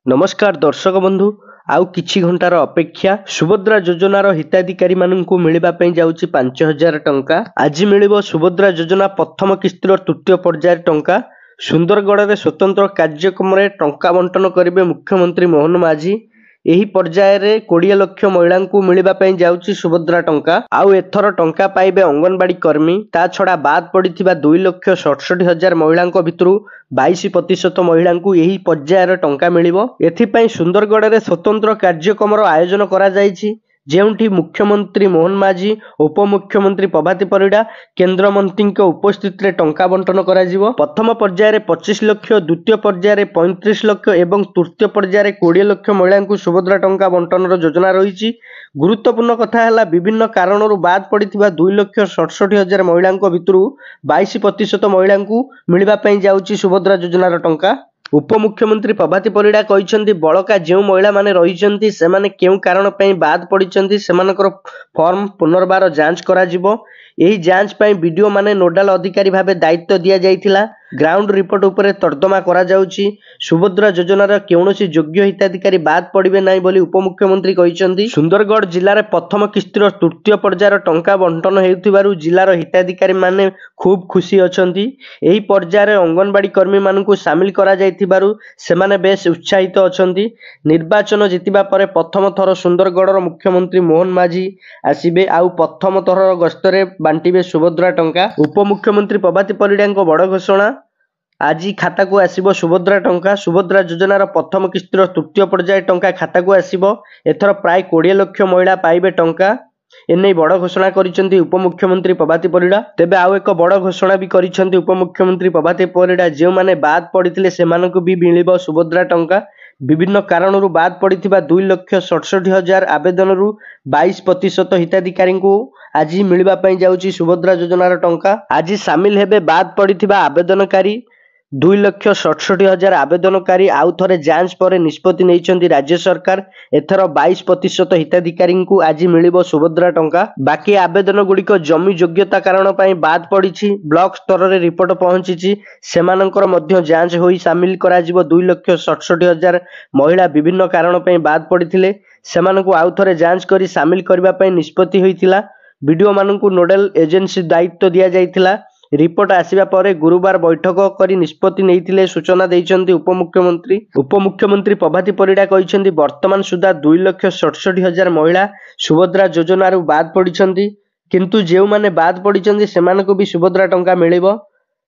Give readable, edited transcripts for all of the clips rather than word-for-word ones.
नमस्कार दर्शक बंधु आउ किछि घंटार अपेक्षा सुभद्रा योजनार हिताधिकारी माननकु मिलिबा पई जाउछि 5000 टंका। आज मिलिबो सुभद्रा योजना प्रथम किस्तिर तृतीय पर्यायर टंका। सुंदरगढ़ में स्वतंत्र कार्यक्रम रे टंका बंटन करिवे मुख्यमंत्री मोहन माझी। एही पर्यायर 20 लाख महिला को मिलिबा पई जाउछि सुभद्रा टंका। आउ एथर टंका पाइबे अंगनवाड़ी कर्मी। ता छड़ा बाद पड़िथिबा 2,67,000 महिला भितरु 22% महिला को यही पर्यायर टंका मिलिबो। एथिपई सुंदरगढ़ में स्वतंत्र कार्यक्रम आयोजन करा जायछि, जेउठी मुख्यमंत्री मोहन माझी, उपमुख्यमंत्री प्रभाती परिड़ा, केंद्र मंत्री उपस्थित रे टंका बंटन करा जिवो। प्रथम पर्यायर 25 लाख, द्वितीय पर्यायर 35 लाख एवं तृतीय पर्यायर 20 लाख महिला को सुभद्रा टंका बंटन योजना रही। गुरुत्वपूर्ण कथा है विभिन्न कारणों बाद पड़िथिबा 2,67,000 महिला भितर 22% महिला को मिलवा पई जाउछि सुभद्रा योजनार टंका। उपमुख्यमंत्री प्रभाती परिड़ा कहिसेंति बळका जो महिला माने रहिसेंति सेमाने केउ कारण पई बाद पड़िसेंति सेमानकर फॉर्म पुनर्बार जांच करा जिवो। एही जांच पई वीडियो माने नोडाल अधिकारी भाबे दायित्व दिया जायथिला। ग्राउंड रिपोर्ट उपरे तर्जमा करा जाउछि। सुभद्रा योजनार केउनसी योग्य हिताधिकारी बाद पड़िबे नाही बोली उपमुख्यमंत्री कहिसेंति। सुंदरगढ़ जिल्लार प्रथम किस्तिर तृतीय पर्यायर टंका बंटन हेउथिबारु जिल्लार हिताधिकारी माने खूब खुशी अछंती। एही पर्यायर अंगनवाड़ी कर्मी मानकु शामिल करा जायथिबारु सेमाने बेस उत्साहित अछंती। निर्वाचन जितिबा परे प्रथम थर सुंदरगढ़र मुख्यमंत्री मोहन माझी आसीबे आउ प्रथम थर गस्तरे बांटिबे सुभद्रा टंका। उपमुख्यमंत्री प्रभाती परिड़ांको बड़ घोषणा, आज खाता को आसीबो सुभद्रा टंका। सुभद्रा योजनार प्रथम किस्तिर तृतीय पर्याय टंका खाता को आसीबो। एथर प्राय 20 लाख महिला पाइबे टंका। एने बड़ घोषणा करिसेंति उपमुख्यमंत्री प्रभाती परिड़ा। तेबे आउ एक बड़ घोषणा भी करिसेंति उपमुख्यमंत्री प्रभाती परिड़ा, जो माने बाद पड़िथिले सेमानकु भी मिलिबो सुभद्रा टंका। विभिन्न कारणों बाद पड़िथिबा 2,67,000 आवेदन 22% हिताधिकारी को आज मिलवा पई जाउछि सुभद्रा योजनार टंका। आज सामिल हेबे बाद पड़िथिबा आवेदनकारी 2,67,000 आवेदनकारी। आउ थरे जांच पर निष्पत्ति नैछंती राज्य सरकार। एथर 22% हिताधिकारी को आज मिलिबो सुभद्रा टंका। बाकी आवेदन गुड़िक जमी योग्यता कारण पई बाद पड़िछि। ब्लॉक स्तर रे रिपोर्ट पहुंची सेमानंकर मध्य जांच होई सामिल करा जिवो। 2,67,000 महिला विभिन्न कारण पई बाद पड़िथिले, सेमानंकु आउ थरे जांच करी सामिल करबा पई निष्पत्ति होइथिला। वीडियो मानंकु नोडल एजेंसी दायित्व दिया जायथिला। रिपोर्ट आसिबा परे गुरुवार बैठक करी निष्पत्ति नैथिले सूचना दैछंती उपमुख्यमंत्री। उपमुख्यमंत्री प्रभाती परिड़ा कहिसेंती वर्तमान सुधा 2,67,000 महिला सुभद्रा योजनारु बाद पड़िछंती, किंतु जेउ माने बाद पड़िछंती सेमानकु भी सुभद्रा टंका मिलिबो।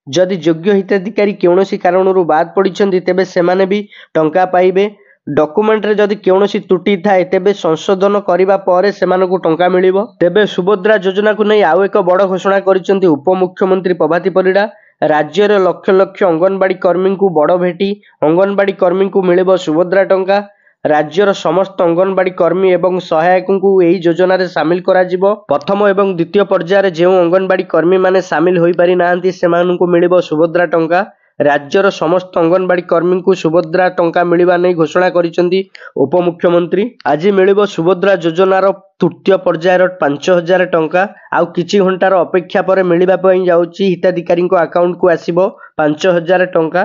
जदि योग्य हिताधिकारी कौनसी कारणरू बाद पड़िछंती तेबे सेमाने भी टंका पाइबे। डॉक्यूमेंट रे जदि कौनसी त्रुटि थाए तेबे संशोधन करिबा परे सेमानकु टंका मिलिबो। तेबे सुभद्रा योजना को नै आउ एक बड़ घोषणा करिसेंती उपमुख्यमंत्री प्रभाती परिड़ा। राज्य रे लक्ष लक्ष अंगनवाड़ी कर्मी को बड़ भेटी। अंगनवाड़ी कर्मी को मिलिबो सुभद्रा टंका। राज्यर समस्त अंगनवाड़ी कर्मी एवं सहायक को यही योजना रे शामिल करा जिवो। प्रथम एवं द्वितीय पर्यायर जो अंगनवाड़ी कर्मी माने शामिल होई पारि नाहंती सेमानकु मिलिबो सुभद्रा टंका। राज्यर समस्त अंगनवाड़ी कर्मी को सुभद्रा टंका मिलिबा नै घोषणा करिसेंती उपमुख्यमंत्री। आज मिलिबो सुभद्रा योजनार तृतीय पर्यायर 5,000 टंका। आउ किछि घंटार अपेक्षा पर मिलिबा पई जाउछि हिताधिकारी अकाउंट को आसीबो 5,000 टंका।